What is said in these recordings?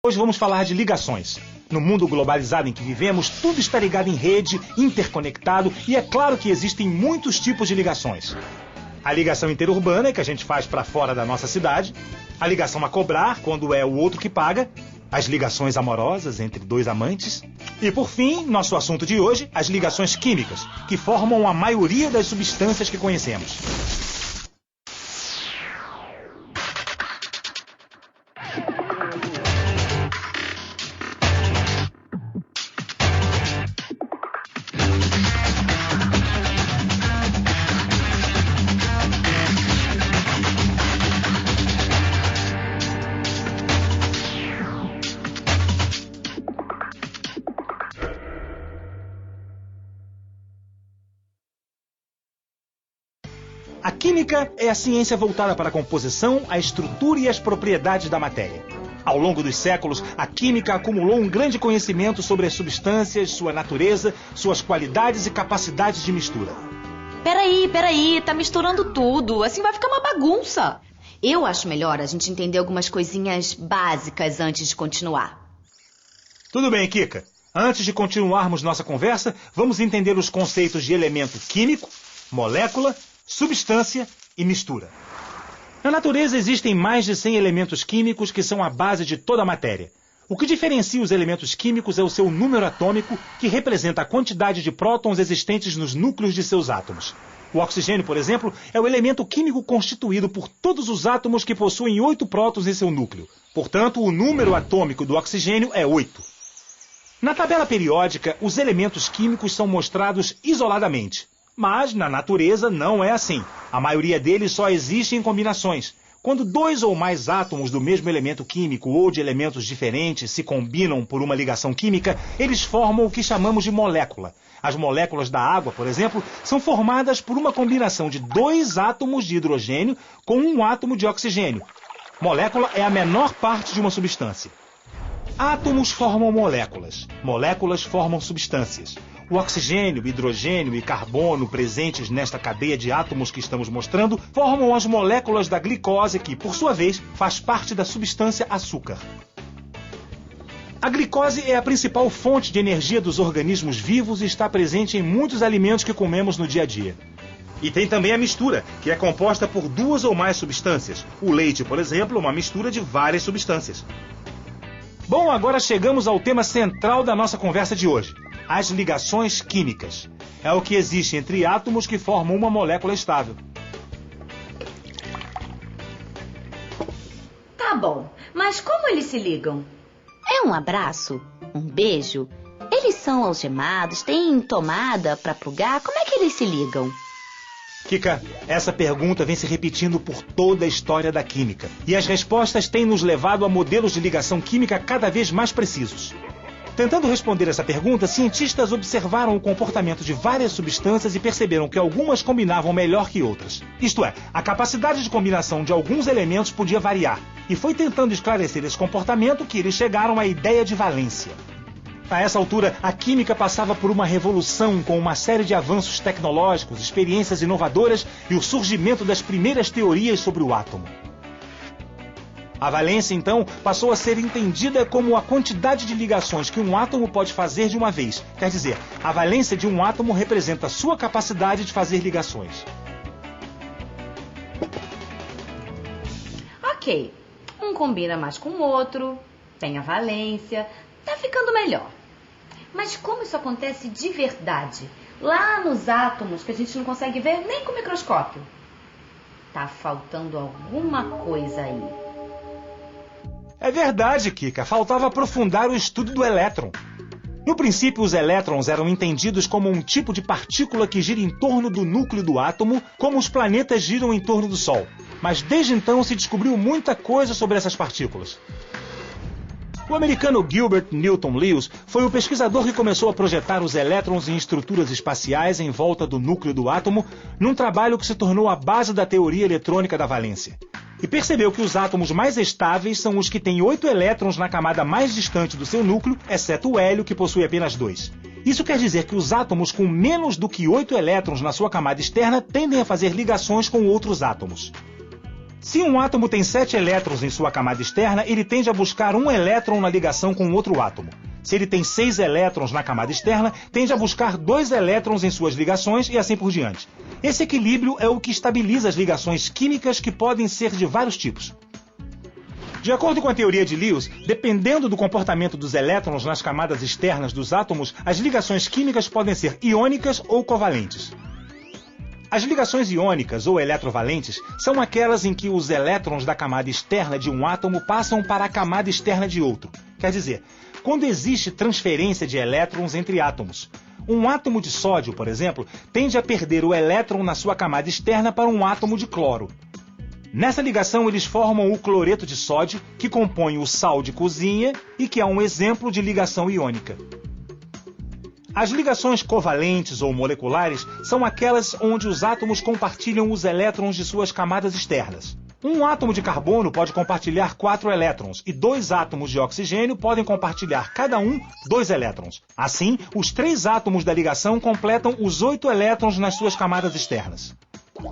Hoje vamos falar de ligações. No mundo globalizado em que vivemos, tudo está ligado em rede, interconectado, e é claro que existem muitos tipos de ligações. A ligação interurbana, que a gente faz para fora da nossa cidade. A ligação a cobrar, quando é o outro que paga. As ligações amorosas entre dois amantes. E por fim, nosso assunto de hoje, as ligações químicas, que formam a maioria das substâncias que conhecemos. A química é a ciência voltada para a composição, a estrutura e as propriedades da matéria. Ao longo dos séculos, a química acumulou um grande conhecimento sobre as substâncias, sua natureza, suas qualidades e capacidades de mistura. Peraí, tá misturando tudo, assim vai ficar uma bagunça. Eu acho melhor a gente entender algumas coisinhas básicas antes de continuar. Tudo bem, Kika. Antes de continuarmos nossa conversa, vamos entender os conceitos de elemento químico, molécula, substância e mistura. Na natureza existem mais de 100 elementos químicos que são a base de toda a matéria. O que diferencia os elementos químicos é o seu número atômico, que representa a quantidade de prótons existentes nos núcleos de seus átomos. O oxigênio, por exemplo, é o elemento químico constituído por todos os átomos que possuem 8 prótons em seu núcleo. Portanto, o número atômico do oxigênio é 8. Na tabela periódica, os elementos químicos são mostrados isoladamente. Mas, na natureza, não é assim. A maioria deles só existe em combinações. Quando 2 ou mais átomos do mesmo elemento químico ou de elementos diferentes se combinam por uma ligação química, eles formam o que chamamos de molécula. As moléculas da água, por exemplo, são formadas por uma combinação de 2 átomos de hidrogênio com um átomo de oxigênio. Molécula é a menor parte de uma substância. Átomos formam moléculas. Moléculas formam substâncias. O oxigênio, hidrogênio e carbono presentes nesta cadeia de átomos que estamos mostrando formam as moléculas da glicose que, por sua vez, faz parte da substância açúcar. A glicose é a principal fonte de energia dos organismos vivos e está presente em muitos alimentos que comemos no dia a dia. E tem também a mistura, que é composta por 2 ou mais substâncias. O leite, por exemplo, é uma mistura de várias substâncias. Bom, agora chegamos ao tema central da nossa conversa de hoje. As ligações químicas. É o que existe entre átomos que formam uma molécula estável. Tá bom, mas como eles se ligam? É um abraço? Um beijo? Eles são algemados? Têm tomada para plugar? Como é que eles se ligam? Kika, essa pergunta vem se repetindo por toda a história da química. E as respostas têm nos levado a modelos de ligação química cada vez mais precisos. Tentando responder essa pergunta, cientistas observaram o comportamento de várias substâncias e perceberam que algumas combinavam melhor que outras. Isto é, a capacidade de combinação de alguns elementos podia variar. E foi tentando esclarecer esse comportamento que eles chegaram à ideia de valência. A essa altura, a química passava por uma revolução com uma série de avanços tecnológicos, experiências inovadoras e o surgimento das primeiras teorias sobre o átomo. A valência, então, passou a ser entendida como a quantidade de ligações que um átomo pode fazer de uma vez. Quer dizer, a valência de um átomo representa a sua capacidade de fazer ligações. Ok, um combina mais com o outro, tem a valência, tá ficando melhor. Mas como isso acontece de verdade? Lá nos átomos que a gente não consegue ver nem com o microscópio. Tá faltando alguma coisa aí. É verdade, Kika. Faltava aprofundar o estudo do elétron. No princípio, os elétrons eram entendidos como um tipo de partícula que gira em torno do núcleo do átomo, como os planetas giram em torno do Sol. Mas desde então se descobriu muita coisa sobre essas partículas. O americano Gilbert Newton Lewis foi o pesquisador que começou a projetar os elétrons em estruturas espaciais em volta do núcleo do átomo, num trabalho que se tornou a base da teoria eletrônica da valência. E percebeu que os átomos mais estáveis são os que têm 8 elétrons na camada mais distante do seu núcleo, exceto o hélio, que possui apenas 2. Isso quer dizer que os átomos com menos do que 8 elétrons na sua camada externa tendem a fazer ligações com outros átomos. Se um átomo tem 7 elétrons em sua camada externa, ele tende a buscar um elétron na ligação com outro átomo. Se ele tem 6 elétrons na camada externa, tende a buscar 2 elétrons em suas ligações e assim por diante. Esse equilíbrio é o que estabiliza as ligações químicas, que podem ser de vários tipos. De acordo com a teoria de Lewis, dependendo do comportamento dos elétrons nas camadas externas dos átomos, as ligações químicas podem ser iônicas ou covalentes. As ligações iônicas ou eletrovalentes são aquelas em que os elétrons da camada externa de um átomo passam para a camada externa de outro. Quer dizer, quando existe transferência de elétrons entre átomos. Um átomo de sódio, por exemplo, tende a perder o elétron na sua camada externa para um átomo de cloro. Nessa ligação, eles formam o cloreto de sódio, que compõe o sal de cozinha e que é um exemplo de ligação iônica. As ligações covalentes ou moleculares são aquelas onde os átomos compartilham os elétrons de suas camadas externas. Um átomo de carbono pode compartilhar 4 elétrons e 2 átomos de oxigênio podem compartilhar cada um 2 elétrons. Assim, os 3 átomos da ligação completam os 8 elétrons nas suas camadas externas.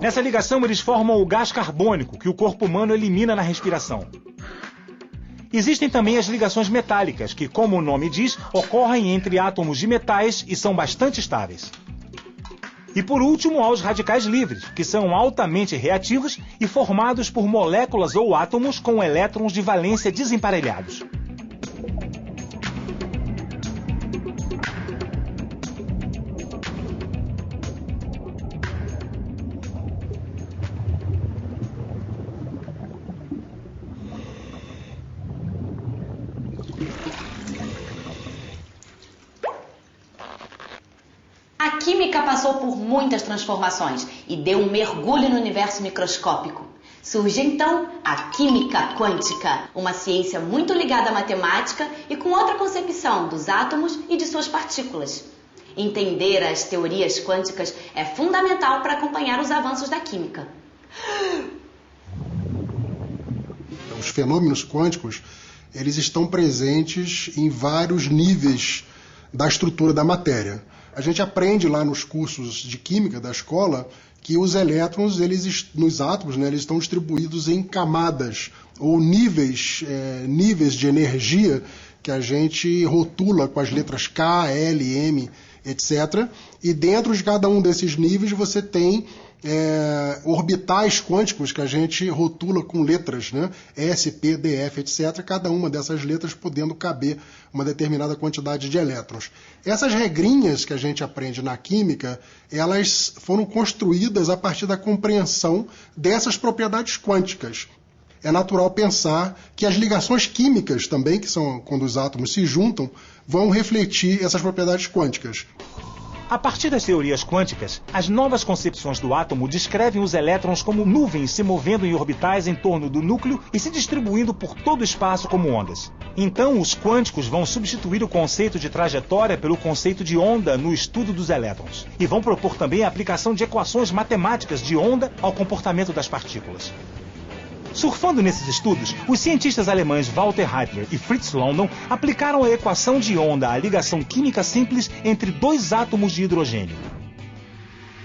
Nessa ligação, eles formam o gás carbônico, que o corpo humano elimina na respiração. Existem também as ligações metálicas, que, como o nome diz, ocorrem entre átomos de metais e são bastante estáveis. E por último, há os radicais livres, que são altamente reativos e formados por moléculas ou átomos com elétrons de valência desemparelhados. A química passou por muitas transformações e deu um mergulho no universo microscópico. Surge então a química quântica, uma ciência muito ligada à matemática e com outra concepção dos átomos e de suas partículas. Entender as teorias quânticas é fundamental para acompanhar os avanços da química. Os fenômenos quânticos, eles estão presentes em vários níveis da estrutura da matéria. A gente aprende lá nos cursos de química da escola que os elétrons, nos átomos, né, eles estão distribuídos em camadas ou níveis de energia que a gente rotula com as letras K, L, M, etc. E dentro de cada um desses níveis você tem orbitais quânticos que a gente rotula com letras, né? S, P, D, F, etc. Cada uma dessas letras podendo caber uma determinada quantidade de elétrons. Essas regrinhas que a gente aprende na química, elas foram construídas a partir da compreensão dessas propriedades quânticas. É natural pensar que as ligações químicas também, que são quando os átomos se juntam, vão refletir essas propriedades quânticas. A partir das teorias quânticas, as novas concepções do átomo descrevem os elétrons como nuvens se movendo em orbitais em torno do núcleo e se distribuindo por todo o espaço como ondas. Então, os quânticos vão substituir o conceito de trajetória pelo conceito de onda no estudo dos elétrons. E vão propor também a aplicação de equações matemáticas de onda ao comportamento das partículas. Surfando nesses estudos, os cientistas alemães Walter Heitler e Fritz London aplicaram a equação de onda à ligação química simples entre 2 átomos de hidrogênio.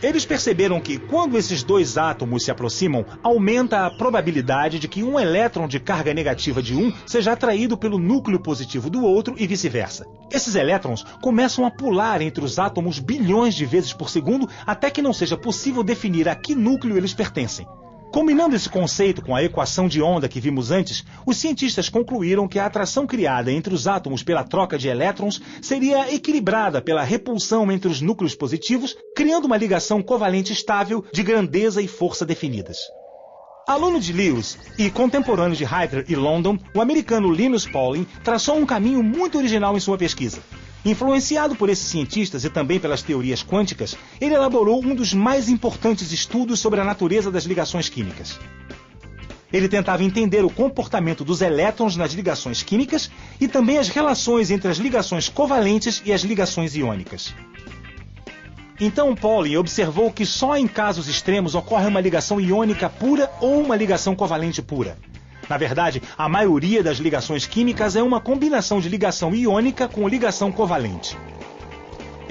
Eles perceberam que, quando esses 2 átomos se aproximam, aumenta a probabilidade de que um elétron de carga negativa de um seja atraído pelo núcleo positivo do outro e vice-versa. Esses elétrons começam a pular entre os átomos bilhões de vezes por segundo até que não seja possível definir a que núcleo eles pertencem. Combinando esse conceito com a equação de onda que vimos antes, os cientistas concluíram que a atração criada entre os átomos pela troca de elétrons seria equilibrada pela repulsão entre os núcleos positivos, criando uma ligação covalente estável de grandeza e força definidas. Aluno de Lewis e contemporâneo de Heitler e London, o americano Linus Pauling traçou um caminho muito original em sua pesquisa. Influenciado por esses cientistas e também pelas teorias quânticas, ele elaborou um dos mais importantes estudos sobre a natureza das ligações químicas. Ele tentava entender o comportamento dos elétrons nas ligações químicas e também as relações entre as ligações covalentes e as ligações iônicas. Então Pauling observou que só em casos extremos ocorre uma ligação iônica pura ou uma ligação covalente pura. Na verdade, a maioria das ligações químicas é uma combinação de ligação iônica com ligação covalente.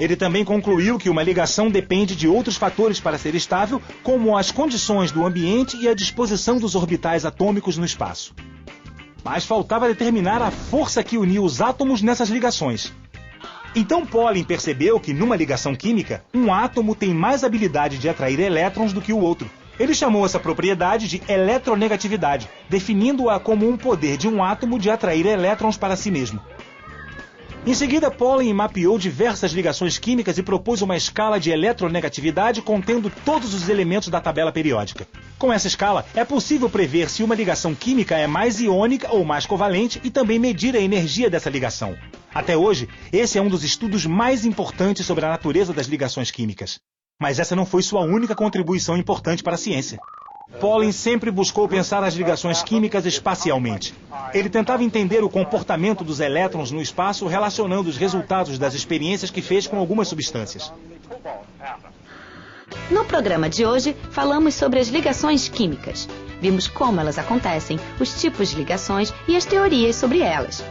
Ele também concluiu que uma ligação depende de outros fatores para ser estável, como as condições do ambiente e a disposição dos orbitais atômicos no espaço. Mas faltava determinar a força que unia os átomos nessas ligações. Então Pauling percebeu que, numa ligação química, um átomo tem mais habilidade de atrair elétrons do que o outro. Ele chamou essa propriedade de eletronegatividade, definindo-a como um poder de um átomo de atrair elétrons para si mesmo. Em seguida, Pauling mapeou diversas ligações químicas e propôs uma escala de eletronegatividade contendo todos os elementos da tabela periódica. Com essa escala, é possível prever se uma ligação química é mais iônica ou mais covalente e também medir a energia dessa ligação. Até hoje, esse é um dos estudos mais importantes sobre a natureza das ligações químicas. Mas essa não foi sua única contribuição importante para a ciência. Pauling sempre buscou pensar as ligações químicas espacialmente. Ele tentava entender o comportamento dos elétrons no espaço relacionando os resultados das experiências que fez com algumas substâncias. No programa de hoje, falamos sobre as ligações químicas. Vimos como elas acontecem, os tipos de ligações e as teorias sobre elas.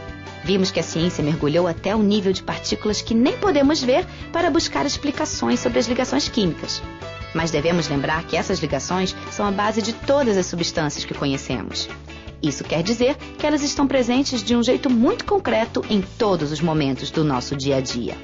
Vimos que a ciência mergulhou até o nível de partículas que nem podemos ver para buscar explicações sobre as ligações químicas. Mas devemos lembrar que essas ligações são a base de todas as substâncias que conhecemos. Isso quer dizer que elas estão presentes de um jeito muito concreto em todos os momentos do nosso dia a dia.